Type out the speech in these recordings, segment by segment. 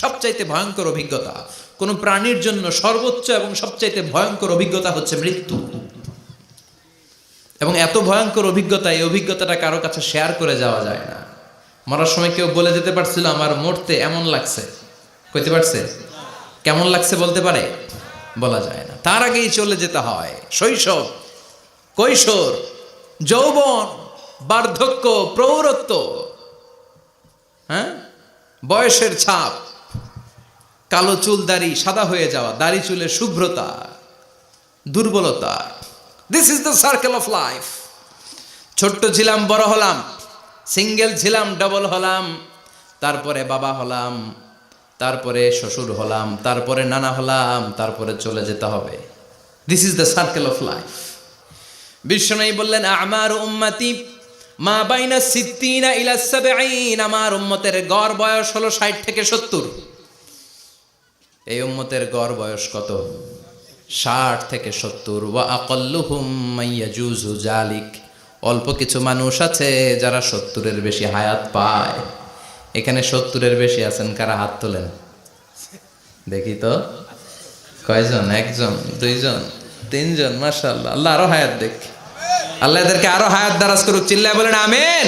সবচাইতে ভয়ঙ্কর অভিজ্ঞতা, কোন প্রাণীর জন্য সর্বোচ্চ এবং সবচাইতে ভয়ঙ্কর অভিজ্ঞতা হচ্ছে মৃত্যু। এবং এত ভয়ঙ্কর অভিজ্ঞতা, এই অভিজ্ঞতাটা কারো কাছে শেয়ার করে যাওয়া যায় না। মরার সময় কেউ বলে যেতে পারছিল আমার মরতে এমন লাগছে, কইতে পারছে? কেমন লাগছে বলতে পারে? বলা যায় না। তার আগেই চলে যেতে হয় শৈশব, কৈশোর, যৌবন, বার্ধক্য, প্রৌঢ়ত্ব, হ্যাঁ, বয়সের ছাপ, কালো চুল দাড়ি সাদা হয়ে যাওয়া, দাড়ি চুলের শুভ্রতা, দুর্বলতা। This is the circle of life. ছোট্ট ছিলাম, বড় হলাম, সিঙ্গেল ছিলাম, ডাবল হলাম, তারপরে বাবা হলাম, তারপরে শ্বশুর হলাম, তারপরে নানা হলাম, তারপরে চলে যেতে হবে। This is the circle of life. বিশ্বনবী বললেন আমারু উম্মতি মা বাইনা সিত্তিনা ইলা সাবঈন, আমার উম্মতের গড় বয়স হলো 60 থেকে 70। এই উম্মতের গড় বয়স কত? 60 থেকে 70। ওয়া আকাল্লুহুম মাইয়াজুজু জালিক, অল্প কিছু মানুষ আছে যারা 70-এর বেশি হায়াত পায়। এখানে 70-এর বেশি আছেন কারা? হাত তোলেন দেখি তো। কয়জন? একজন, দুইজন, তিনজন। মাশাআল্লাহ, আল্লাহ আরো হায়াত দেখ, আল্লাহ এদেরকে আরো হায়াত দারাজ করুক। চিল্লায় বলেন আমিন।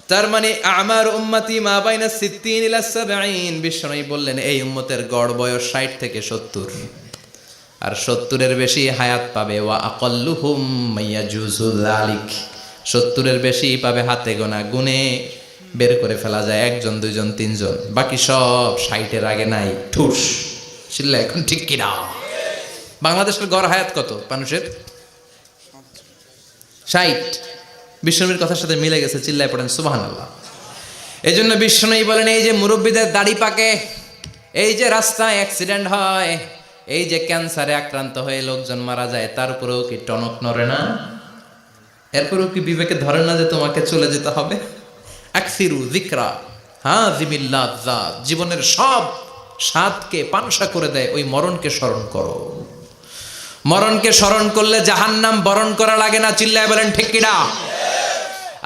তার মানে আমার উম্মতি মা বাইনা সিত্তিন ইলা সাবঈন, বিশ্বনবী বললেন এই উম্মতের গড় বয়স 60 থেকে 70, আর 70-এর বেশি হায়াত পাবে। ওয়া আকাল্লুহুম মাইয়াজুজু যালিক, 70-এর বেশি পাবে হাতে গোনা, গুনে বের করে ফেলা যায় একজন, দুইজন, তিনজন, বাকি সব 60-এর আগে নাই। ঠুস চিল্লা এখন ঠিক কিনা? বাংলাদেশের গড় হায়াত কত মানুষের? 60। বিশ্বনবীর কথার সাথে মিলে গেছে, চিল্লায় পড়েন সুবহানাল্লাহ। এই জন্য বিশ্বনবী বলেন এই যে মুরব্বীদের দাড়ি পাকে, এই যে রাস্তায় অ্যাক্সিডেন্ট হয়, এই যে ক্যান্সারে আক্রান্ত হয়ে লোকজন মারা যায়, তারপরেও কি টনক নড়ে না? এরপরেও কি বিবেকে ধরে না যে তোমাকে চলে যেতে হবে? আকসিরু যিকরা হাযিমিল লাযযাত, জীবনের সব স্বাদকে পানসা করে দেয় ওই মরণকে স্মরণ করো। মরণকে স্মরণ করলে জাহান্নাম বরণ করা লাগে না। চিল্লায় বলেন ঠিক কিনা?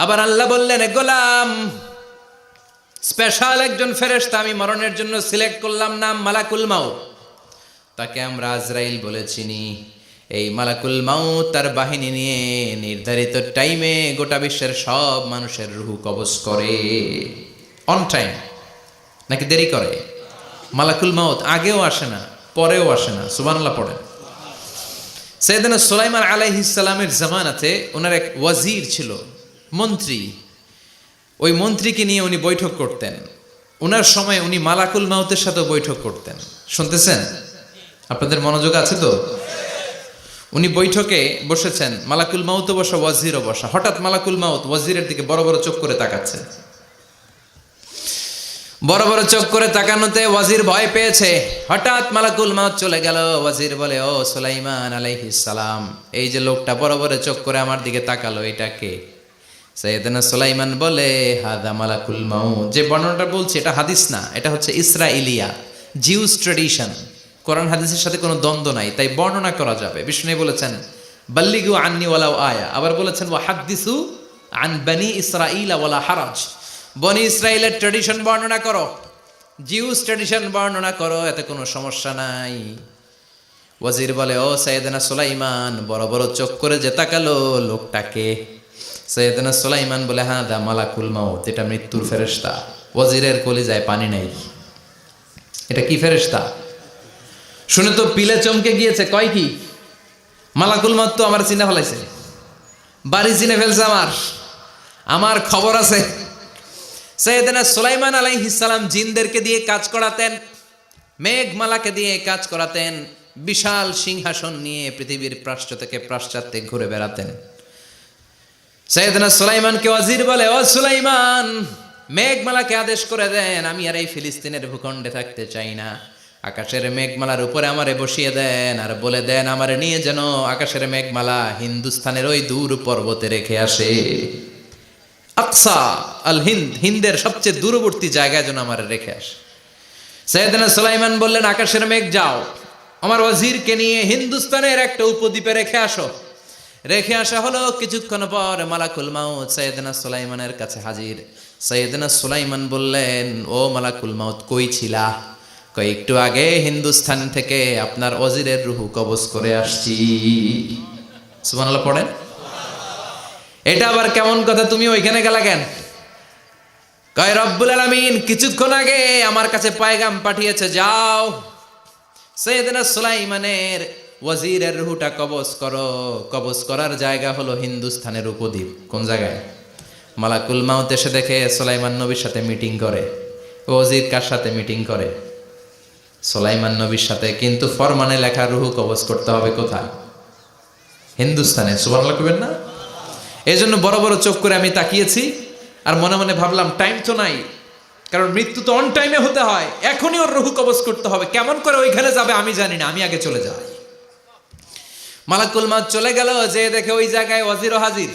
আবার আল্লাহ বললেন গোলাম, স্পেশাল একজন ফেরেশতা আমি মরণের জন্য সিলেক্ট করলাম, নাম মালাকুল মাউত। তাকে আমরা আজরাইল বলে চিনি। এই মালাকুল মাউত তার বাহিনী নিয়ে নির্ধারিত টাইমে গোটা বিশ্বের সব মানুষের রূহ কবজ করে। অন টাইম নাকি দেরি করে? মালাকুল মাউত আগেও আসে না, পরেও আসে না। সুবহানাল্লাহ পড়েন। সাইয়েদনা সুলাইমান আলাইহিস সালামের জামানাতে ওনার এক ওয়াজির ছিল, মন্ত্রী। ওই মন্ত্রীকে নিয়ে উনি বৈঠক করতেন। ওনার সময় উনি মালাকুল মাউতের সাথে বৈঠক করতেন। শুনতেছেন? আপনাদের মনোযোগ আছে তো? উনি বৈঠকে বসেছেন, মালাকুল মাউতও বসা, ওয়াজিরও বসা। হঠাৎ মালাকুল মাউত ওয়াজিরের দিকে বড় বড় চোখ করে তাকাচ্ছে। বড় বড় চোখ করে তাকানোতে ওয়াজির ভয় পেয়েছে। হঠাৎ মালাকুল মাউত চলে গেল। ওয়াজির বলে ও সুলাইমান আলাইহিস সালাম, এই যে লোকটা বড় বড় চোখ করে আমার দিকে তাকালো, এটা কে? সাইয়েদনা সুলাইমান বলে হাদা মালাকুল মাউত। যে বর্ণনাটা বলছে এটা হাদিস না, এটা হচ্ছে ইসরাইলিয়া, জিউস ট্র্যাডিশন। কোরআন হাদিসের সাথে কোনো দ্বন্দ্ব নাই, তাই বর্ণনা করা যাবে। বিষ্ণু বলেছেন বাল্লিগু আন্নি ওয়ালাউ আয়া, আবার বলেছেন ওয়া হাদিসু আন বনি ইসরাইল ওয়ালা হারাজ। বনি ইসরাইলের ট্র্যাডিশন বর্ণনা করো, জিউস ট্র্যাডিশন বর্ণনা করো, এতে কোনো সমস্যা নাই। ওয়াজির বলে ও সাইয়েদনা সুলাইমান, বড় বড় চোখ করে যে তাকালো লোকটাকে? সাইয়েদনা সুলাইমান বলে হাদা মালাকুল মাউত, এটা মৃত্যুর ফেরেশতা। ওয়াজিরের কলিজায় পানি নাই। এটা কি ফেরেশতা? শুনে তো পিলে চমকে গিয়েছে। কয় কি? মালাকুল মাউত তো আমার চিনে ফেলাইছে, বাড়ি চিনে ফেলছে, আমার খবর আছে। সাইয়েদনা সুলাইমান আলাইহিস সালাম জিনদেরকে দিয়ে কাজ করাতেন, মেঘমালাকে দিয়ে কাজ করাতেন, বিশাল সিংহাসন নিয়ে পৃথিবীর প্রাচ্য থেকে পাশ্চাত্যে ঘুরে বেড়াতেন। সাইয়েদনা সুলাইমানকে ওয়াজির বলে ও সুলাইমান, মেঘমালাকে আদেশ করে দেন আমি আর এই ফিলিস্তিনের ভূখণ্ডে থাকতে চাই না। আকাশের মেঘমালার উপরে আমারে বসিয়ে দেন, আর বলে দেন আমারে নিয়ে যেন আকাশের মেঘমালা হিন্দুস্তানের ওই দূর পর্বতে রেখে আসে। আকসা আল হিন্দ, হিন্দের সবচেয়ে দূরবর্তী জায়গায় যেন আমার রেখে আসে। সাইয়েদনা সুলাইমান বললেন আকাশের মেঘ যাও, আমার ওয়াজিরকে নিয়ে হিন্দুস্তানের একটা উপদ্বীপে রেখে আসো। রেখে আসা হলো। কিছুক্ষণ পর মালাকুল মাউত সাইয়েদনা সুলাইমানের কাছে হাজির। সাইয়েদনা সুলাইমান বললেন, ও মালাকুল মাউত কই ছিলা? কই একটু আগে হিন্দুস্তান থেকে আপনার ওজিরের রুহু কবজ করে আসছি। সুবহানাল্লাহ পড়েন। এটা আবার কেমন কথা, তুমি ওইখানে গেলা কেন? কয় রব্বুল আলামিন কিছুক্ষণ আগে আমার কাছে পায়গাম পাঠিয়েছে, যাও সাইয়েদনা সুলাইমানের ওয়াজিরের রুহুটা কবজ করো। কবজ করার জায়গা হলো হিন্দুস্তানের উপদ্বীপ। কোন জায়গায়? মালাকুল মাউত এসে দেখে সুলাইমান নবীর সাথে মিটিং করে। ওয়াজির কার সাথে মিটিং করে? সুলাইমান নবীর সাথে। কিন্তু ফরমানে লেখা রুহু কবজ করতে হবে কোথায়? হিন্দুস্তানে। সুবহানাল্লাহ কইবেন না? এই জন্য বড় বড় চোখ করে আমি তাকিয়েছি আর মনে মনে ভাবলাম টাইম তো নাই, কারণ মৃত্যু তো অন টাইমে হতে হয়, এখনই ওর রুহু কবজ করতে হবে। কেমন করে ওইখানে যাবে আমি জানি না, আমি আগে চলে যাই। মালাকুল মাউত চলে গেল, যে দেখে ওই জায়গায় ওয়াজিরও হাজির।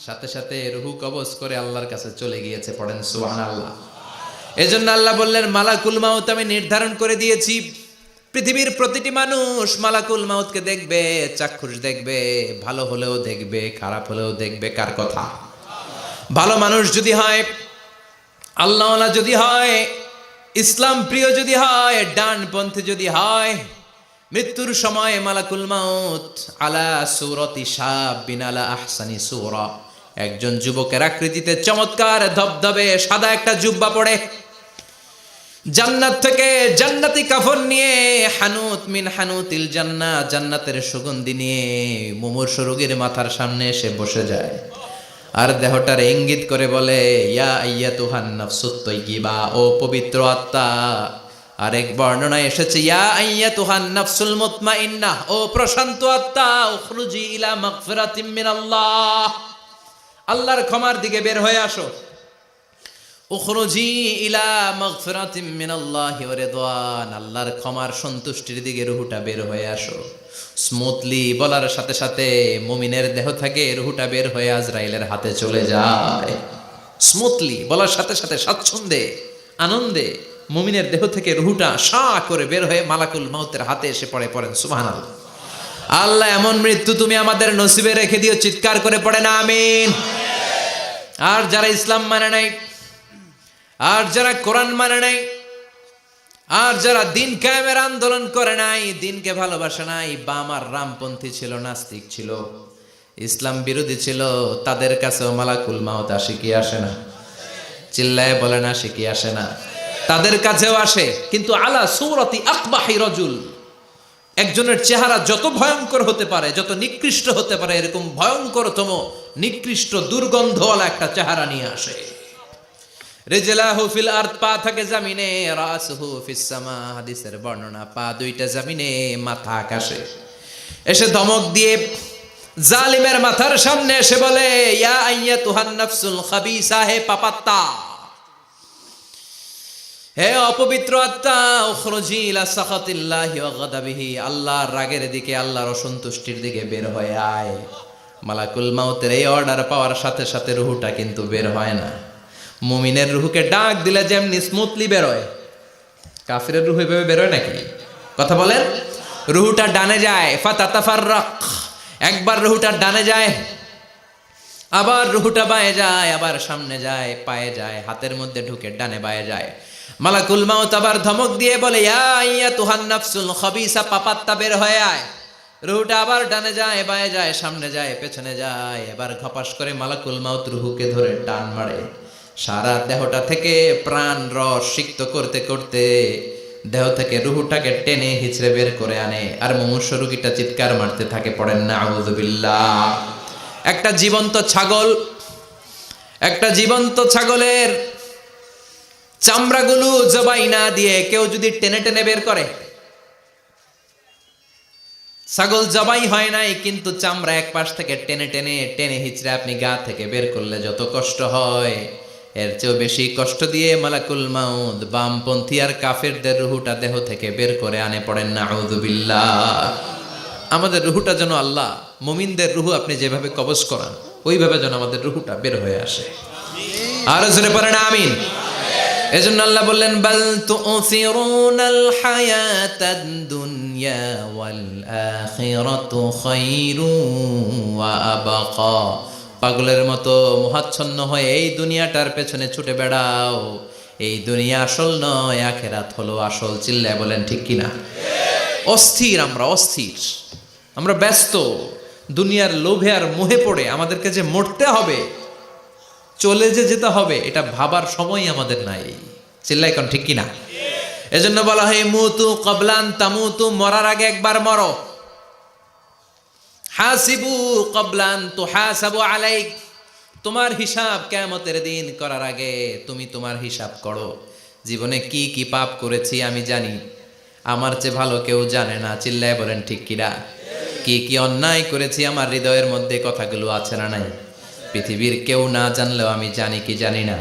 সাথে সাথে রুহু কবজ করে আল্লাহর কাছে চলে গিয়েছে। পড়েন সুবহানাল্লাহ। এজন্য আল্লাহ বললেন, মালাকুল মাউত আমি নির্ধারণ করে দিয়েছি, পৃথিবীর প্রতিটি মানুষ মালাকুল মাউতকে দেখবে, চাক্ষুষ দেখবে, ভালো হলেও দেখবে, খারাপ হলেও দেখবে। কার কথা? ভালো মানুষ যদি হয়, আল্লাহওয়ালা যদি হয়, ইসলাম প্রিয় যদি হয়, ডানপন্থী যদি হয়, মৃত্যুর সময় মালাকুল মাউত আলা সূরাতি শাবিন আলা আহসানি সূরা, একজন যুবকের আকৃতিতে চমৎকার ধবধবে সাদা একটা জুব্বা পরে, জান্নাত থেকে জান্নাতি কাফন নিয়ে, হানুত মিন হানুতিল জান্নাহ, জান্নাতের সুগন্ধি নিয়ে মুমূর্ষু রোগীর মাথার সামনে এসে বসে যায় আর দেহটার ইঙ্গিত করে বলে, ইয়া আইয়াতুহান নাফসুত তাইয়্যিবা, ও পবিত্র আত্মা। আরেক বর্ণনায় এসেছে, ইয়া আইয়াতুহান নাফসুল মুতমাইন্নাহ, ও প্রশান্ত আত্মা, উখরুজি ইলা মাগফিরাতিম মিনাল্লাহ, আল্লাহর ক্ষমার দিকে বের হয়ে আসো। উখরুজি ইলা মাগফিরাতিম মিনাল্লাহি ওয়া রিদওয়ান, আল্লাহর ক্ষমার সন্তুষ্টির দিকে রুহুটা বের হয়ে আসো। স্মুথলি বলার সাথে সাথে মুমিনের দেহ থেকে রুহুটা বের হয়ে আজরাইলের হাতে চলে যায়। স্মুথলি বলার সাথে সাথে স্বাচ্ছন্দ্যে আনন্দে মুমিনের দেহ থেকে রুহুটা সা করে বের হয়ে মালাকুল মাউতের হাতে এসে পড়ে। পড়েন সুবহানাল্লাহ। আল্লাহ এমন মৃত্যু তুমি আমাদের নসিবে রেখে দিও, চিৎকার করে পড়েন আমিন। আর যারা ইসলাম মানে নাই, আর যারা কোরআন মানে নাই, আর যারা দিন কায়েমের আন্দোলন করে নাই, দিনকে ভালোবাসে নাই, বাম আর রামপন্থী ছিল, নাস্তিক ছিল, ইসলাম বিরোধী ছিল, তাদের কাছেও মালাকুল মাউত আসে কি আসে না? চিল্লায় বলে না, আসে কি আসে না? তাদের কাছেও আসে, কিন্তু আলা সূরাতি আকবাহি রাজুল, একজনের চেহারা যত ভয়ঙ্কর হতে পারে, যত নিকৃষ্ট হতে পারে, এরকম ভয়ঙ্করতম নিকৃষ্ট দুর্গন্ধওয়ালা একটা চেহারা নিয়ে আসে। রিজলাহু ফিল আরদ, পা থাকে জমিনে, রাসুহু ফিস সামা, হাদিসের বর্ণনা, পা দুইটা জমিনে, মাথা আকাশে। এসে ধমক দিয়ে জালিমের মাথার সামনে এসে বলে, ইয়া আইয়াতুহান নাফসুল খাবিসা, হে পাপাত্তা, হে অপবিত্র আত্মা, উখরুজি ইলা সাখাতিল্লাহি ওয়া গাদাবিহি, আল্লাহর রাগের দিকে, আল্লাহর অসন্তুষ্টির দিকে বের হয়ে আয়। মালাকুল মাউতের এই অর্ডার পাওয়ার সাথে সাথে রুহুটা কিন্তু বের হয় না। মুমিনের রুহুকে ডাক দিলে যেমনি স্মুথলি বেরোয়, কাফিরের রুহু এভাবে বেরোয় নাকি? কথা বলেন। রুহুটা ডানে যায়, ফাতাতাফাররাক, একবার রুহুটা ডানে যায়, আবার রুহুটা বায়ে যায়, আবার সামনে যায়, পায়ে যায়, হাতের মধ্যে ঢুকে ডানে বায়ে যায়। মালাকুল মাউত আবার ধমক দিয়ে বলে, ইয়া আইয়াতুহান নাফসুল খাবিসা, পাপাত্তা বের হয়ে আয়। রুহুটা আবার ডানে যায়, বায়ে যায়, সামনে যায়, পেছনে যায়। এবার ঘপাস করে মালাকুল মাউত রুহুকে ধরে টান মারে। সারা দেহটা থেকে প্রাণ রস সিক্ত করতে করতে দেহ থেকে রুহুটাকে টেনে হিচড়ে বের করে আনে। আর মুমূর্ষু রোগীটা চিৎকার মারতে থাকে। পড়েন না আউযু বিল্লাহ। একটা জীবন্ত ছাগলের চামড়াগুলো জবাই না দিয়ে কেউ যদি টেনে টেনে বের করে, ছাগল জবাই হয় নাই কিন্তু চামড়া এক পাশ থেকে টেনে টেনে টেনে হিচড়ে আপনি গা থেকে বের করলে যত কষ্ট হয়, এর চেয়েও বেশি কষ্ট দিয়ে মালাকুল মাউত বামপন্থী আর কাফেরদের রুহুটা দেহ থেকে বের করে আনে। পড়েন না আউযু বিল্লাহ। আমাদের রুহুটা যেন আল্লাহ, মুমিনদের রুহু আপনি যেভাবে কবজ করান, ওইভাবে যেন আমাদের রুহুটা বের হয়ে আসে। আর জোরে পড়েন আমিন। এজন্য আল্লাহ বললেন, বাল তুসিরুনাল হায়াতাদ দুনিয়া ওয়াল আখিরাতু খায়রুন ওয়া আবকা, পাগলের মতো মোহাচ্ছন্ন হয়ে এই দুনিয়াটার পেছনে ছুটে বেড়াও। এই দুনিয়া আসল নয়, আখেরাত হলো আসল। চিল্লায় বলেন ঠিক কিনা? অস্থির, আমরা অস্থির, আমরা ব্যস্ত দুনিয়ার লোভে আর মোহে পড়ে। আমাদেরকে যে মরতে হবে, চলে যে যেতে হবে, এটা ভাবার সময় আমাদের নাই। চিল্লাই কোন ঠিক কিনা? এজন্য বলা হয় মুতু ক্বাবলান তামুতু, মরার আগে একবার মরো। হাসিবু ক্বাবলান তুহাসাবু আলাইক, তোমার হিসাব কিয়ামতের দিন করার আগে তুমি তোমার হিসাব করো। জীবনে কি কি পাপ করেছি আমি জানি, আমার চেয়ে ভালো কেউ জানে না। চিল্লায় বলেন ঠিক কিনা? কি কি অন্যায় করেছি আমার হৃদয়ের মধ্যে কথাগুলো আছে না নাই? পৃথিবীর কেউ না জানলেও আমি জানি কি জানি না।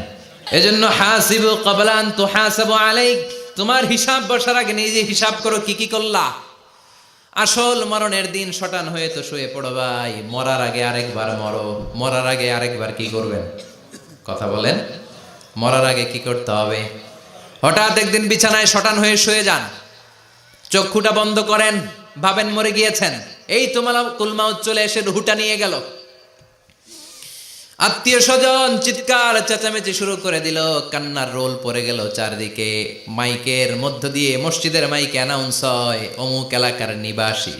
এজন্য হাসিবু ক্বাবলান তুহাসাবু আলাইক, তোমার হিসাব বসার আগে নিজে হিসাব করো কি কি করলা। আসল মরণের দিন শটান হয়ে তো শুয়ে পড়ো ভাই। মরার আগে আরেকবার মরো। মরার আগে আরেকবার কি করবেন? কথা বলেন। মরার আগে কি করতে হবে? হঠাৎ একদিন বিছানায় শটান হয়ে শুয়ে যান, চক্ষুটা বন্ধ করেন, ভাবেন মরে গিয়েছেন। এই তো মালাকুল মাউত চলে এসে রুহুটা নিয়ে গেল। আত্মীয় স্বজন চিৎকার চেঁচামেচি শুরু করে দিল, কান্নার রোল পড়ে গেল চারদিকে। মাইকের মধ্য দিয়ে, মসজিদের মাইকে অ্যানাউন্স হয়, অমুক এলাকার নিবাসী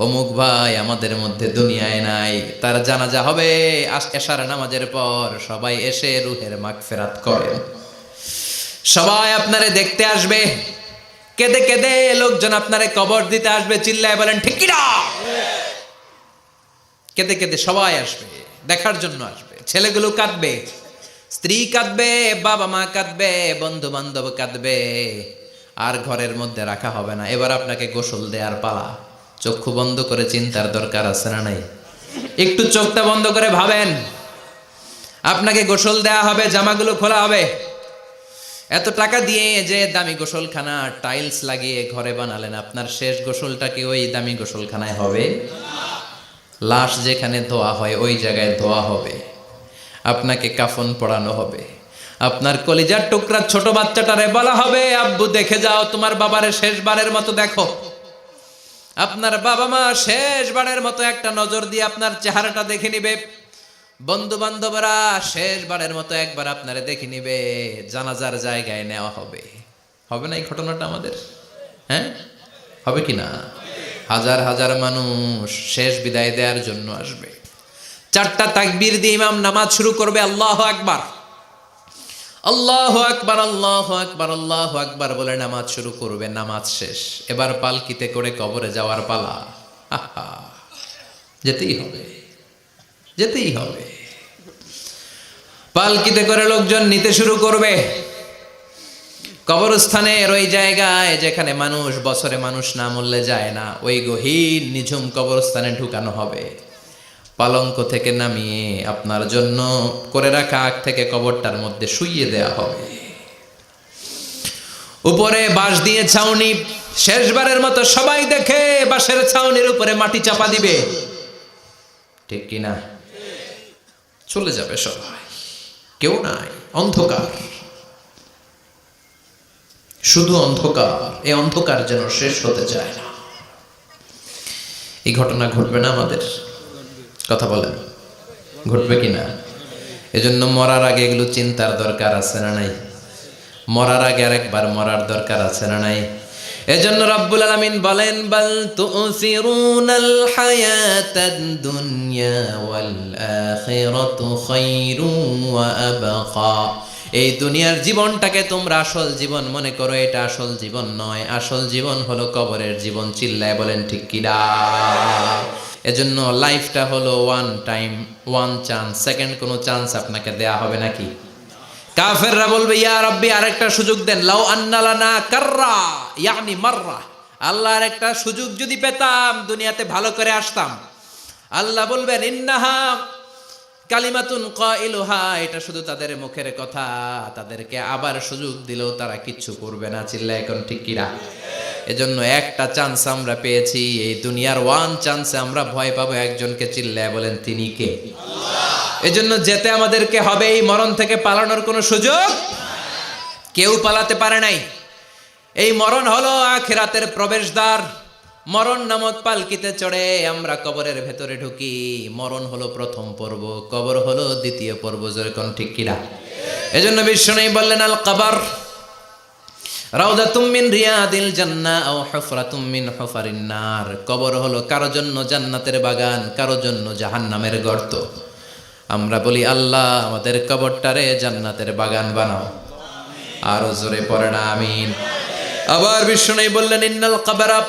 অমুক ভাই আমাদের মধ্যে দুনিয়ায় নাই, তার জানাজা হবে এশার নামাজের পর। সবাই এসে রুহের মাগফিরাত করেন। সবাই আপনারে দেখতে আসবে, কেঁদে কেঁদে লোকজন আপনারে কবর দিতে আসবে। চিল্লায় বলেন ঠিক কিনা? কেঁদে কেঁদে সবাই আসবে, দেখার জন্য আসবে। ছেলেগুলো কাঁদবে, স্ত্রী কাঁদবে, বাবা মা কাঁদবে, বন্ধু বান্ধব কাঁদবে। আর ঘরের মধ্যে রাখা হবে না। এবার আপনাকে গোসল দেওয়ার পালা। চক্ষু বন্ধ করে চিন্তার দরকার আছে না নাই? একটু চোখটা বন্ধ করে ভাবেন, আপনাকে গোসল দেয়া হবে, জামাগুলো খোলা হবে। এত টাকা দিয়ে যে দামি গোসলখানা টাইলস লাগিয়ে ঘরে বানালেন, আপনার শেষ গোসলটা কি ওই দামি গোসলখানায় হবে? লাশ যেখানে ধোয়া হয় ওই জায়গায় ধোয়া হবে। আপনাকে কাফন পরানো হবে। আপনার কলিজার টুকরা ছোট বাচ্চাটারে বলা হবে, আব্বু দেখে যাও তোমার বাবারে শেষবারের মতো দেখো। আপনার বাবা মা শেষবারের মতো একটা নজর দিয়ে আপনার চেহারাটা দেখে নিবে। বন্ধু বান্ধবরা শেষবারের মতো একবার আপনারে দেখে নিবে। জানাজার জায়গায় নেওয়া হবে। হবে না এই ঘটনাটা আমাদের? হ্যাঁ, হবে কি না? হাজার হাজার মানুষ শেষ বিদায় দেওয়ার জন্য আসবে। চারটা তাকবীর দিয়ে ইমাম নামাজ শুরু করবে। আল্লাহু আকবার, আল্লাহু আকবার, আল্লাহু আকবার, আল্লাহু আকবার বলে নামাজ শুরু করবে। নামাজ শেষ। এবার পালকিতে করে কবরে যাওয়ার পালা। আহা, যেতেই হবে, যেতেই হবে। পালকিতে করে লোকজন নিতে শুরু করবে। কবরস্থানের ওই জায়গায় যেখানে মানুষ বছরে মানুষ না মরলে যায় না, ওই গহীন নিঝুম কবরস্থানে ঢুকানো হবে। পালঙ্ক থেকে নামিয়ে আপনার জন্য করে রাখা আগ থেকে কবরটার মধ্যে শুইয়ে দেয়া হবে। উপরে বাঁশ দিয়ে ছাউনি। শেষবারের মতো সবাই দেখে বাঁশের ছাউনির উপরে মাটি চাপা দিবে। ঠিক কিনা? চলে যাবে সবাই, কেউ নাই, অন্ধকার, শুধু অন্ধকার। এই অন্ধকার যেন শেষ হতে চায় না। এই ঘটনা ঘটবে না আমাদের? কথা বলেন, ঘটবে কিনা? এজন্য মরার আগে এগুলো চিন্তার দরকার আছে না নাই? মরার আগে আরেকবার মরার দরকার আছে না নাই? এজন্য রব্বুল আলামিন বলেন, বাল তুসিরুনাল হায়াতাদ দুনিয়া ওয়াল আখিরাতু খায়রুন ওয়া আবকা। এই দুনিয়ার জীবনটাকে তোমরা আসল জীবন মনে করো, এটা আসল জীবন নয়। আসল জীবন হলো কবরের জীবন। চিল্লায় বলেন ঠিক কিনা? এজন্য লাইফটা হলো one time, one chance. Second কোনো চান্স আপনাকে দেয়া হবে নাকি? কাফেররা বলবে, ইয়া রাব্বি আরেকটা সুযোগ দেন। লাউ আন্না লানা কাররা ইয়ানি মাররা, আল্লাহর একটা সুযোগ যদি পেতাম দুনিয়াতে ভালো করে আসতাম। আল্লাহ বলবেন, ইন্নাহা কালিমাতুন কাইলুহা, এটা শুধু তাদের মুখের কথা। তাদেরকে আবার সুযোগ দিলেও তারা কিচ্ছু করবে না। চিল্লায় এখন ঠিক কিনা? এজন্য একটা চান্স আমরা পেয়েছি, এই দুনিয়ার ওয়ান চান্সে আমরা ভয় পাবো একজনকে। চিল্লায় বলেন তিনি কে? এজন্য যেতে আমাদেরকে হবে। এই মরণ থেকে পালানোর কোনো সুযোগ কেউ পালাতে পারে নাই। এই মরণ হলো আখিরাতের প্রবেশদ্বার। মরণ নামক পালকিতে চড়ে আমরা কবরের ভেতরে ঢুকি। মরণ হলো প্রথম পর্ব, কবর হলো দ্বিতীয় পর্ব। যেরকম ঠিক কিনা? এজন্য বিশ্বনবী বললেন, আল কবর রাউদাতুম মিন রিয়াদিল জান্নাহ আও হুফরাতুম মিন হুফারিন নার। কবর হলো কারো জন্য জান্নাতের বাগান, কারো জন্য জাহান্নামের গর্ত। আমরা বলি, আল্লাহ আমাদের কবরটারে জান্নাতের বাগান বানাও। আরো জোরে পড়েন আমিন। আবার বিশ্বনবী বললেন, ইন্নাল কবরা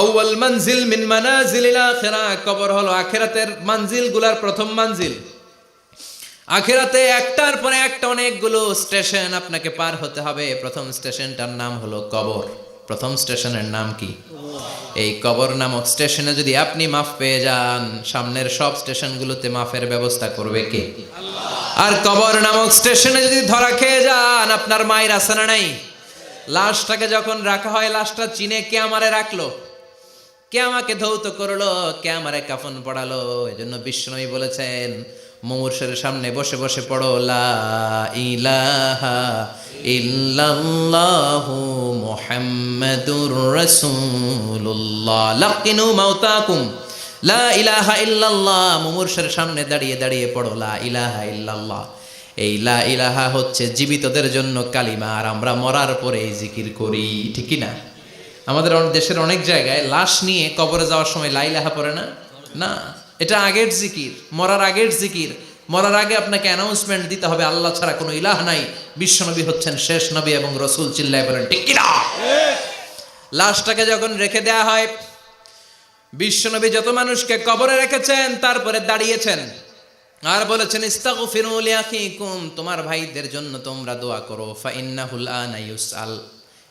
আউয়াল মানজিল মিন মানাজিলিল আখিরাহ। কবর হলো আখিরাতের মানজিলগুলোর প্রথম মানজিল। আখিরাতে একটার পরে একটা অনেকগুলো স্টেশন আপনাকে পার হতে হবে। প্রথম স্টেশনটার নাম হলো কবর। প্রথম স্টেশনের নাম কি? এই কবর নামক স্টেশনে যদি আপনি মাফ পেয়ে যান, সামনের সব স্টেশনগুলোতে মাফের ব্যবস্থা করবে কে? আল্লাহ। আর কবর নামক স্টেশনে যদি ধরা খেয়ে যান, আপনার মায়ের আছে না নাই? লাশটাকে যখন রাখা হয়, লাশটা চিনে কে আমারে রাখলো, কে আমাকে ধৌত করলো, কে আমারে কাফন পড়ালো। এজন্য বিশ্বনবী বলেছেন, মুমূর্ষের সামনে বসে বসে পড়ো, লা ইলাহা ইল্লাল্লাহু মুহাম্মাদুর রাসূলুল্লাহ। লাকিনু মাউতাকুম লা ইলাহা ইল্লাল্লাহ। মুমূর্ষের সামনে দাঁড়িয়ে দাঁড়িয়ে পড়ো, লা ইলাহা ইল্লাল্লাহ। এই লা ইলাহা হচ্ছে জীবিতদের জন্য কালিমা, আর আমরা মরার পরে এই জিকির করি। ঠিক কি না? আমাদের দেশের অনেক জায়গায় লাশ নিয়ে কবরে যাওয়ার সময় লা ইলাহা পড়ে না। না, এটা আগের জিকির, মরার আগের জিকির। মরার আগে আপনাকে অ্যানাউন্সমেন্ট দিতে হবে, আল্লাহ ছাড়া কোনো ইলাহ নাই, বিশ্বনবী হচ্ছেন শেষ নবী এবং রসুল। চিল্লায় বলেন ঠিক কি না? লাশটাকে যখন রেখে দেয়া হয়, বিশ্বনবী যত মানুষকে কবরে রেখেছেন তারপরে দাঁড়িয়েছেন আর বলেছেন, ইস্তাগফিরু লিআখিকুম, তোমার ভাইদের জন্য তোমরা দোয়া করো। ফাইন্নাহুল আনা ইউসআল,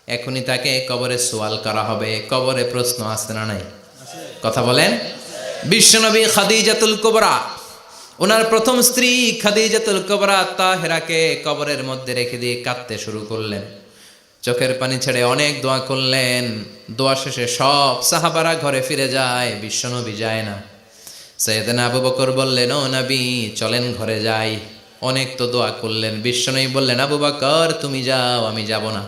এখনই তাকে কবরে সওয়াল করা হবে। কবরে প্রশ্ন আসছে না নাই? কথা বলেন। বিশ্বনবী খাদিজাতুল কুবরা, ওনার প্রথম স্ত্রী খাদিজাতুল কুবরা তাহেরাকে কবরের মধ্যে রেখে দিয়ে কাঁদতে শুরু করলেন। চোখের পানি ছেড়ে অনেক দোয়া করলেন। দোয়া শেষে সব সাহাবারা ঘরে ফিরে যায়, বিশ্বনবী যায় না। সাইয়েদনা আবু বকর বললেন, ও নবী চলেন ঘরে যাই। অনেক তো দোয়া করলেন। বিশ্বনবী বললেন, আবু বকর তুমি যাও, আমি যাব না।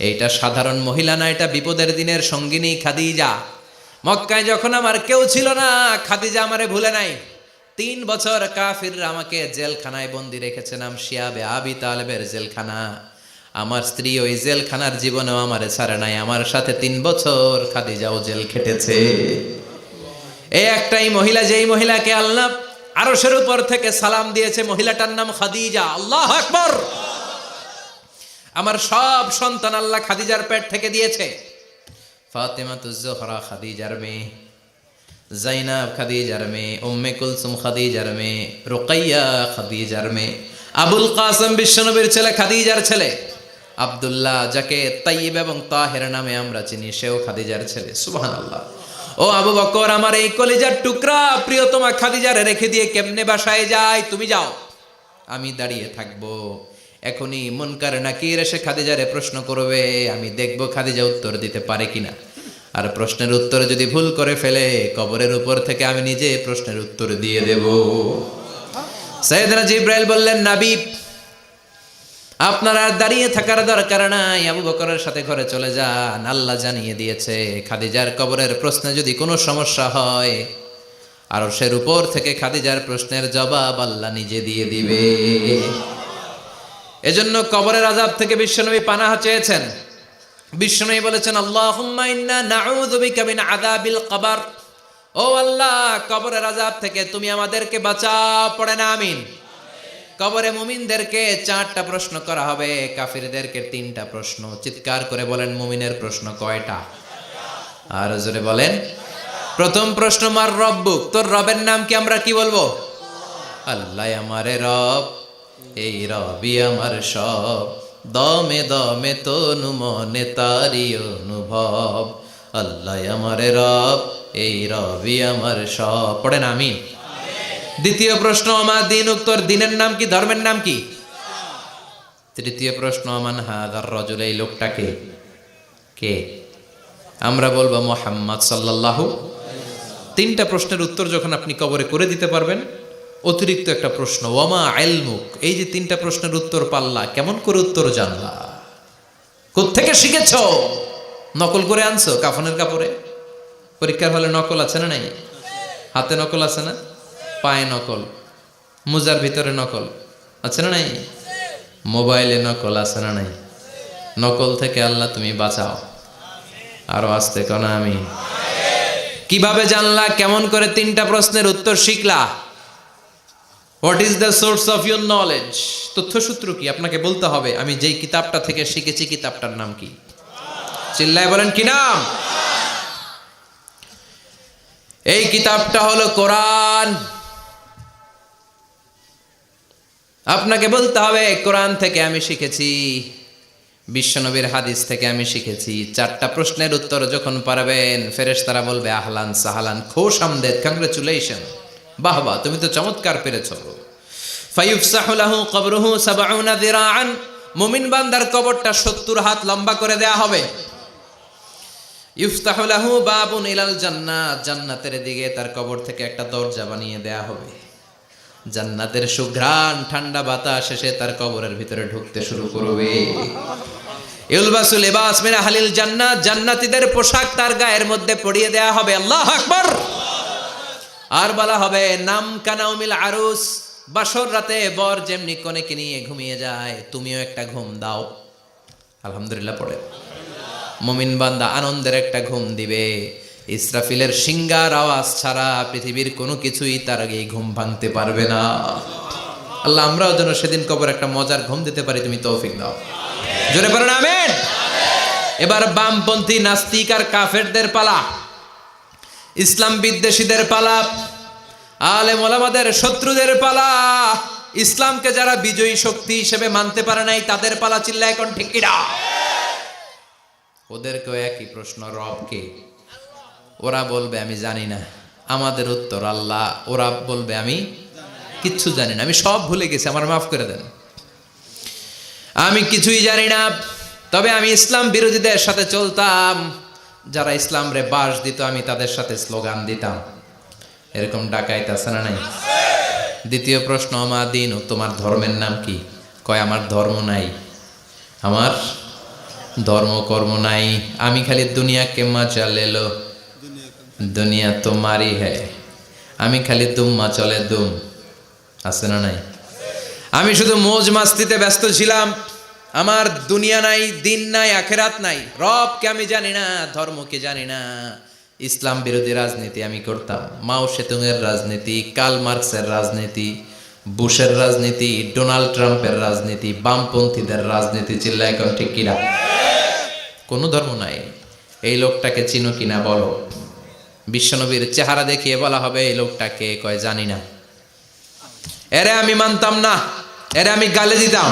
এইটা সাধারণ মহিলা না, এটা বিপদের দিনের সঙ্গিনী খাদিজা। মক্কায় যখন আমার কেউ ছিল না, খাদিজা আমারে ভুলে নাই। 3 বছর কাফিররা আমাকে জেলখানায় বন্দি রেখেছে, নাম শিয়াবে আবি তালেবের জেলখানা। আমার স্ত্রী ওই জেলখানার জীবনেও আমারে ছাড়ে নাই। আমার সাথে 3 বছর খাদিজাও জেল খেটেছে। এই একটাই মহিলা, যেই মহিলাকে আল্লাহ আরশের উপর থেকে সালাম দিয়েছে, মহিলাটার নাম খাদিজা। আল্লাহু আকবার। আমার সব সন্তান আল্লাহ খাদিজার পেট থেকে দিয়েছে। ফাতেমাতুজ জোহরা খাদিজার মেয়ে, জাইনাব খাদিজার মেয়ে, উম্মে কুলসুম খাদিজার মেয়ে, রুকাইয়া খাদিজার মেয়ে, আবুল কাসেম বিশ্বনবীর ছেলে খাদিজার ছেলে, আব্দুল্লাহ যাকে তাইয়্যিব এবং তাহের নামে আমরা চিনি, সেও খাদিজার ছেলে। সুবহানাল্লাহ। ও আবু বকর, আমার এই কলিজার টুকরা প্রিয়তমা খাদিজারে রেখে দিয়ে কেমনে বাসায় যায়? তুমি যাও, আমি দাঁড়িয়ে থাকবো। এখনই মুনকার নাকির এসে খাদিজারে প্রশ্ন করবে, আমি দেখবো খাদিজা উত্তর দিতে পারে কিনা। আর প্রশ্নের উত্তর যদি ভুল করে ফেলে, কবরের উপর থেকে আমি নিজে প্রশ্নের উত্তর দিয়ে দেব। সাইয়েদনা জিব্রাইল বললেন, নবী আপনার আর দাঁড়িয়ে থাকার দরকার নাই, আবু বকরের সাথে ঘরে চলে যান। আল্লাহ জানিয়ে দিয়েছে, খাদিজার কবরের প্রশ্নে যদি কোনো সমস্যা হয়, আরশের উপর থেকে খাদিজার প্রশ্নের জবাব আল্লাহ নিজে দিয়ে দিবে। এজন্য কবরের আযাব থেকে বিশ্বনবী পানাহ চেয়েছেন। বিশ্বনবী বলেছেন, আল্লাহুম্মা ইন্না নাউযু বিকা মিন আযাবিল কবর। ও আল্লাহ, কবরের আযাব থেকে তুমি আমাদেরকে বাঁচাও। পড়েন আমিন। কবরে মুমিনদেরকে 4টা প্রশ্ন করা হবে, কাফিরদেরকে 3টা প্রশ্ন। চিৎকার করে বলেন, মুমিনের প্রশ্ন কয়টা? আর জোরে বলেন। প্রথম প্রশ্ন, মার রব্বুক, তোর রবের নাম কি? আমরা কি বলবো? আল্লাহ আমারে রব, এই রবি আমার সব, দমে দমে তনু মনে তারি অনুভব। আল্লাহ আমারে রব, এই রবি আমার সব। পড়েন আমিন। দ্বিতীয় প্রশ্ন, আমার দিন, উত্তর দিনের নাম কি? ধর্মের নাম কি? তৃতীয় প্রশ্ন, আমান হাদার রাজুল, এই লোকটাকে কে? আমরা বলবো মুহাম্মদ সাল্লাল্লাহু। 3টা প্রশ্নের উত্তর যখন আপনি কবরে করে দিতে পারবেন, অতিরিক্ত একটা প্রশ্ন, ওয়ামা ইলমুক, এই যে 3টা প্রশ্নের উত্তর পাল্লা, কেমন করে উত্তর জানলা? কোত্থেকে শিখেছ? নকল করে আনছো কাফনের কাপড়ে? পরীক্ষার হলে নকল আছে না নাই? হাতে নকল আছে না? পায়ে নকল, মোজার ভিতরে নকল আছে না নাই? মোবাইলে নকল আছে না নাই? নকল থেকে আল্লাহ তুমি বাঁচাও। আরো আসতে কোন আমি। কিভাবে জানলা? কেমন করে? 3টা প্রশ্নের উত্তর শিখলা। What is the source of your knowledge? তথ্যসূত্র কি? আপনাকে বলতে হবে আমি যেই কিতাবটা থেকে শিখেছি কিতাবটার নাম কি? চিল্লায় বলেন কি নাম? এই কিতাবটা হলো কোরআন। আপনাকে বলতে হবে কোরআন থেকে আমি শিখেছি, বিশ্বনবীর হাদিস থেকে আমি শিখেছি। 4টা প্রশ্নের উত্তর যখন পারবেন, ফেরেশতারা বলবে আহলান সাহালান, খোশ আমদেদ, কংগ্রেচুলেশন, বাহ বাহ, তুমি তো চমৎকার পেরেছো। ফায়ুফসাহু লাহু কবরুহু 70 যিরাআন, মুমিন বান্দার কবরটা 70 হাত লম্বা করে দেয়া হবে। ইফতাহু লাহু বাবুন ইলাল জান্নাত, জান্নাতের দিকে তার কবর থেকে একটা দরজা বানিয়ে দেয়া হবে। জান্নাতের সুঘ্রাণ ঠান্ডা বাতাস এসে তার কবরের ভিতরে ঢুকতে শুরু করবে। ইলবাসু লিবাস মিন আহলিল জান্নাত, জান্নাতীদের পোশাক তার গায়ের মধ্যে পরিয়ে দেয়া হবে। আল্লাহু আকবার। আর বলা হবে নাম কানাউমিল আরুস, বাসর রাতে বর যেমনি কনেকে নিয়ে ঘুমিয়ে যায়, তুমিও একটা ঘুম দাও। আলহামদুলিল্লাহ পড়ে মুমিন বান্দা আনন্দের একটা ঘুম দিবে। ইসরাফিলের সিংগার আওয়াজ ছাড়া পৃথিবীর কোনো কিছুই তার আগে ঘুম ভাঙতে পারবে না। আল্লাহ আমরাও যেন সেদিন কবর একটা মজার ঘুম দিতে পারি, তুমি তৌফিক দাও। জোরে পড়েন আমিন। এবার বামপন্থী নাস্তিক আর কাফেরদের পালা, ইসলাম বিদ্বেষীদের পালা, আলেম ওলামাদের শত্রুদের পালা, ইসলামকে যারা বিজয়ী শক্তি হিসেবে মানতে পারে নাই তাদের পালা। চিল্লায় এখন ঠিক কিনা? ওদেরকেও একই প্রশ্ন, রব কে? ওরা বলবে আমি জানি না। আমাদের উত্তর আল্লাহ। ওরা বলবে আমি কিচ্ছু জানি না, আমি সব ভুলে গেছি, আমার মাফ করে দেন, আমি কিছুই জানি না। তবে আমি ইসলাম বিরোধীদের সাথে চলতাম, যারা ইসলাম রে বাস দিত আমি তাদের সাথে স্লোগান দিতাম। এরকম ডাকাইত আছে না নাই? দ্বিতীয় প্রশ্ন, আমা দিন, তোমার ধর্মের নাম কি? কয় আমার ধর্ম নাই, আমার ধর্ম কর্ম নাই, আমি খালি দুনিয়াকে মজা লেলো, দুনিয়া তোমারই হ্যায়, আমি খালি দুম্মা চলে দুম। আছে না নাই? আমি শুধু মৌজ মাস্তিতে ব্যস্ত ছিলাম, আমার দুনিয়া নাই, দিন নাই, আখেরাত নাই, রবকে আমি জানি না, ধর্মকে জানি না। ইসলাম বিরোধী রাজনীতি আমি করতাম, মাও সেতুংয়ের রাজনীতি, কার্ল মার্কসের রাজনীতি, বুশের রাজনীতি, ডোনাল্ড ট্রাম্পের রাজনীতি, বামপন্থীদের রাজনীতি। চিল্লা এখন ঠিক কিনা? কোনো ধর্ম নাই। এই লোকটাকে চিনো কিনা বলো। বিশ্বনবীর চেহারা দেখিয়ে বলা হবে এই লোকটাকে, কয় জানি না। এরে আমি মানতাম না, এরে আমি গালে দিতাম।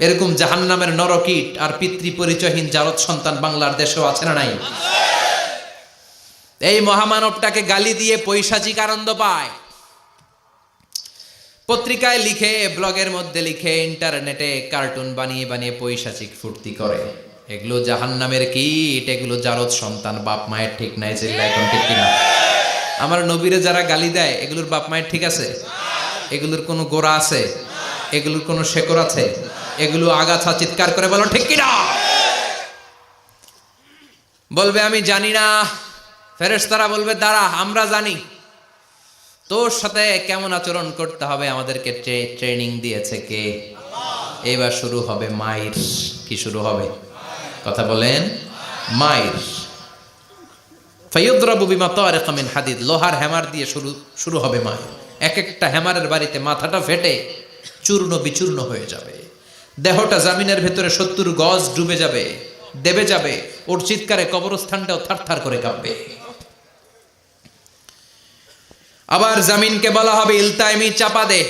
এরকম জাহান্নামের নরকীট আর পিতৃ পরিচয়হীন জারদ সন্তান বাংলার দেশেও আছে না নাই? এই মহামানবটাকে গালি দিয়ে পৈশাচিক আনন্দ পায়। পত্রিকায় লিখে, ব্লগের মধ্যে লিখে, ইন্টারনেটে কার্টুন বানিয়ে বানিয়ে পৈশাচিক ফুর্তি করে। এগুলো জাহান্নামের কীট, এগুলো জারদ সন্তান, বাপ মায়ের ঠিক নাই। চিল্লা এখন ঠিক কিনা? আমার নবীরে যারা গালি দেয় এগুলোর বাপ মায়ের ঠিক আছে? এগুলোর কোনো গোড়া আছে? এগুলোর কোনো শেকড় আছে? এগুলো আগাছা। চিৎকার করে বলো ঠিক কিনা? বলবে আমি জানি না। ফেরেশতারা বলবে দাঁড়া, আমরা জানি। তোর সাথে কেমন আচরণ করতে হবে আমাদেরকে ট্রেনিং দিয়েছে কে? এবার শুরু হবে মাইর। কি শুরু হবে? কথা বলেন, মাইর। ফায়ুদরাবু বিমা তারিকা মিন হাদিদ, লোহার হ্যামার দিয়ে শুরু হবে মাইর। এক একটা হ্যামারের বাড়িতে মাথাটা ফেটে চূর্ণ বিচূর্ণ হয়ে যাবে, দেহটা জামিনের ভেতরে 70 গজ ডুবে যাবে, দেবে যাবে। ওর চিৎকারে কবরস্থানটাও থারথার করে কাঁপবে। আবার জামিনকে বলা হবে ইলতাইমি, চাপা দে।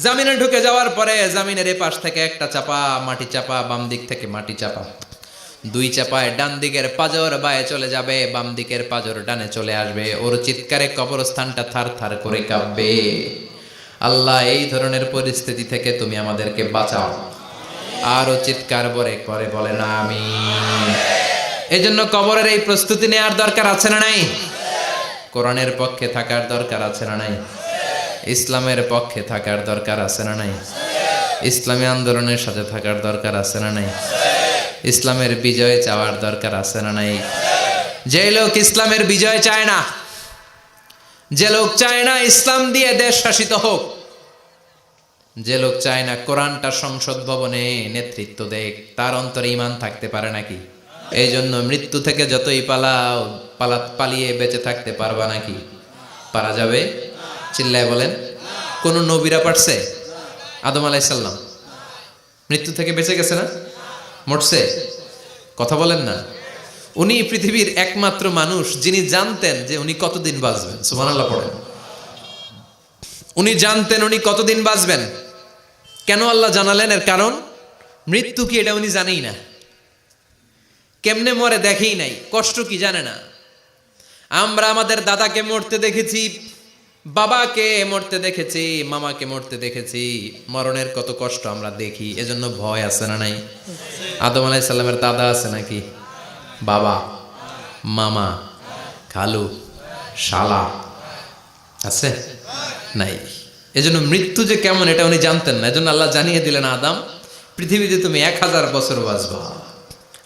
জামিনে ঢুকে যাওয়ার পরে জামিনের এপাশ থেকে একটা চাপা, মাটি চাপা, বাম দিক থেকে মাটি চাপা, 2 চাপায় ডান দিকের পাজর বায়ে চলে যাবে, বাম দিকের পাজর ডানে চলে আসবে। ওর চিৎকারে কবরস্থানটা থার থার করে কাঁপবে। আল্লাহ এই ধরনের পরিস্থিতি থেকে তুমি আমাদেরকে বাঁচাও। আরো চিৎকার করে বলে না আমিন। এজন্য কবরের এই প্রস্তুতি নেওয়ার দরকার আছে না নাই? কোরআনের পক্ষে থাকার দরকার আছে না নাই? ইসলামের পক্ষে থাকার দরকার আছে না নাই? ইসলামী আন্দোলনের সাথে থাকার দরকার আছে না নাই? ইসলামের বিজয় চাওয়ার দরকার আছে না নাই? যে লোক ইসলামের বিজয় চায় না, যে লোক চায় না ইসলাম দিয়ে দেশ শাসিত হোক, যে লোক চায় না কোরআনটা সংসদ ভবনে নেতৃত্ব দেখ, তার অন্তরে ঈমান থাকতে পারে নাকি? এই জন্য মৃত্যু থেকে যতই পালিয়ে বেঁচে থাকতে পারবা নাকি? পারা যাবে? চিল্লায় বলেন। কোন নবীরা পারছে? আদম আলাইহিস সালাম মৃত্যু থেকে বেঁচে গেছে না? মরছে? কথা বলেন না। উনি পৃথিবীর একমাত্র মানুষ যিনি জানতেন যে উনি কতদিন বাঁচবেন। সুবহানাল্লাহ পড়েন। উনি জানতেন উনি কতদিন বাঁচবেন। কেন আল্লাহ জানালেন? এর কারণ মৃত্যু কি এটা উনি জানেই না, কেমনে মরে দেখেই নাই, কষ্ট কি জানে না। আমরা আমাদের দাদাকে মরতে দেখেছি, বাবাকে মরতে দেখেছি, মামাকে মরতে দেখেছি, মরণের কত কষ্ট আমরা দেখি, এজন্য ভয় আছে না নাই? আদম আলাইহিস সালামের দাদা আছে নাকি? বাবা, মামা, খালু, শালা আছে? নাই। এজন্য মৃত্যু যে কেমন এটা উনি জানতেন না। এজন্য আল্লাহ জানিয়ে দিলেন, আদম পৃথিবীতে তুমি 1000 বছর বাঁচবা।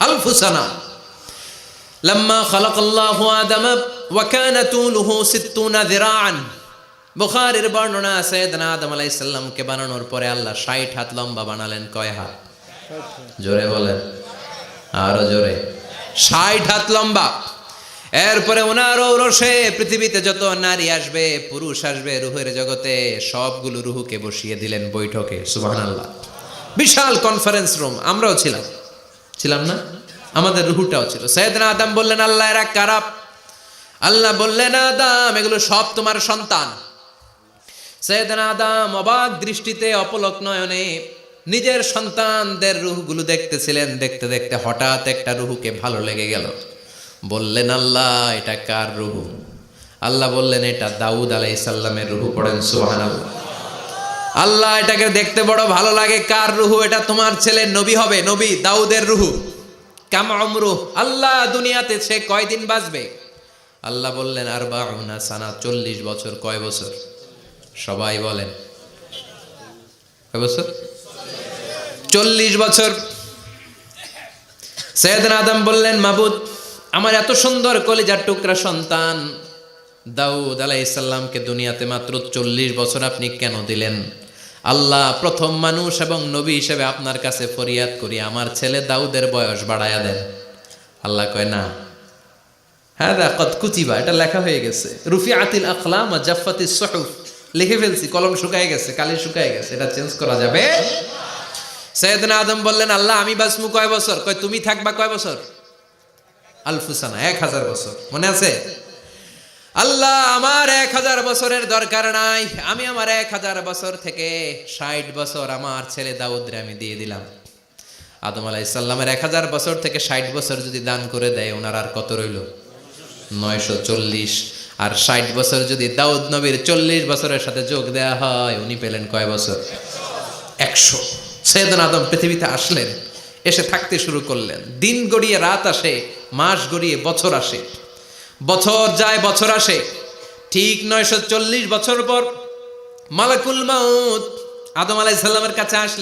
আলফু সানা লাম্মা খালাকাল্লাহু আদম ওয়া কানা তুলুহু 60 যিরাআন। বুখারীর বর্ণনা, সাইয়েদনা আদম আলাইহিস সালামকে বানানোর পরে আল্লাহ 60 হাত লম্বা বানালেন। কয় হাত? জোরে বলেন, আরো জোরে। 60 হাত লম্বা। এরপরে ওনার ঔরসে পৃথিবীতে যত নারী আসবে, পুরুষ আসবে রুহের জগতে, সবগুলো রুহুকে বসিয়ে দিলেন বৈঠকে। সুবহানাল্লাহ। বিশাল কনফারেন্স রুম। আমরাও ছিলাম না? আমাদের রুহুটাও ছিল। সাইয়েদনা আদম বললেন, আল্লাহ এরা কারা? আল্লাহ বললেন, আদম এগুলো সব তোমার সন্তান। সাইয়েদনা আদম অবাক দৃষ্টিতে, অপলক নয়নে নিজের সন্তানদের রুহগুলো দেখতেছিলেন। দেখতে দেখতে হঠাৎ একটা রুহুকে ভালো লেগে গেল। বললেন, আল্লাহ এটা কার রুহু? আল্লাহ বললেন, এটা দাউদ আলাইহিস সালামের রুহু। পড়েন সুবহানাল্লাহ। আল্লাহ এটাকে দেখতে বড় ভালো লাগে, কার রুহু? এটা তোমার ছেলে নবী হবে, নবী দাউদের রুহু। কাম উমরুহ, আল্লাহ দুনিয়াতে সে কয়দিন বাঁচবে? আল্লাহ বললেন, 40 সানা, 40 বছর। কয় বছর? সবাই বলেন, কয় বছর? 40 বছর। সাইয়েদনা আদম বললেন, মাবুদ আমার এত সুন্দর কলিজার টুকরা সন্তান দাউদ আলাইহিস সালামকে দুনিয়াতে মাত্র 40 বছর আপনি কেন দিলেন? আল্লাহ প্রথম মানুষ এবং নবী হিসেবে আপনার কাছে ফরিয়াদ করি, আমার ছেলে দাউদের বয়স বাড়ায়া দেন। আল্লাহ কয়, না, হাদা কদ কুতিবা, এটা লেখা হয়ে গেছে। রুফিআতিল আকলাম ওয়া জাফফাতিস সুহুফ, লিখে ফেলছি, কলম শুকায় গেছে, কালি শুকায় গেছে, এটা চেঞ্জ করা যাবে? সাইয়েদনা আদম বললেন, আল্লাহ আমি বাঁচমু কয় বছর? কয় তুমি থাকবা কয় বছর? আলফু সানা, 1000 বছর। মনে আছে? আল্লাহ আমার 1000 বছরের দরকার নাই, আমি আমার 1000 বছর থেকে 60 বছর আমার ছেলে দাউদরে আমি দিয়ে দিলাম। আদম আলাইহিস সালামের 1000 বছর থেকে 60 বছর যদি দান করে দেয়, ওনার আর কত রইল? 940। আর 60 বছর যদি দাউদ নবীর 40 বছরের সাথে যোগ দেয়া হয়, উনি পেলেন কয় বছর? 100। সাইয়েদনা আদম পৃথিবীতে আসলেন, এসে থাকতে শুরু করলেন। দিন গড়িয়ে রাত আসে, মাস গড়িয়ে বছর আসে, বছর যায় বছর আসে। ঠিক 940 বছর পর মালাকুল মাউত আদম আলাইহিস সালামের কাছে আসলেন।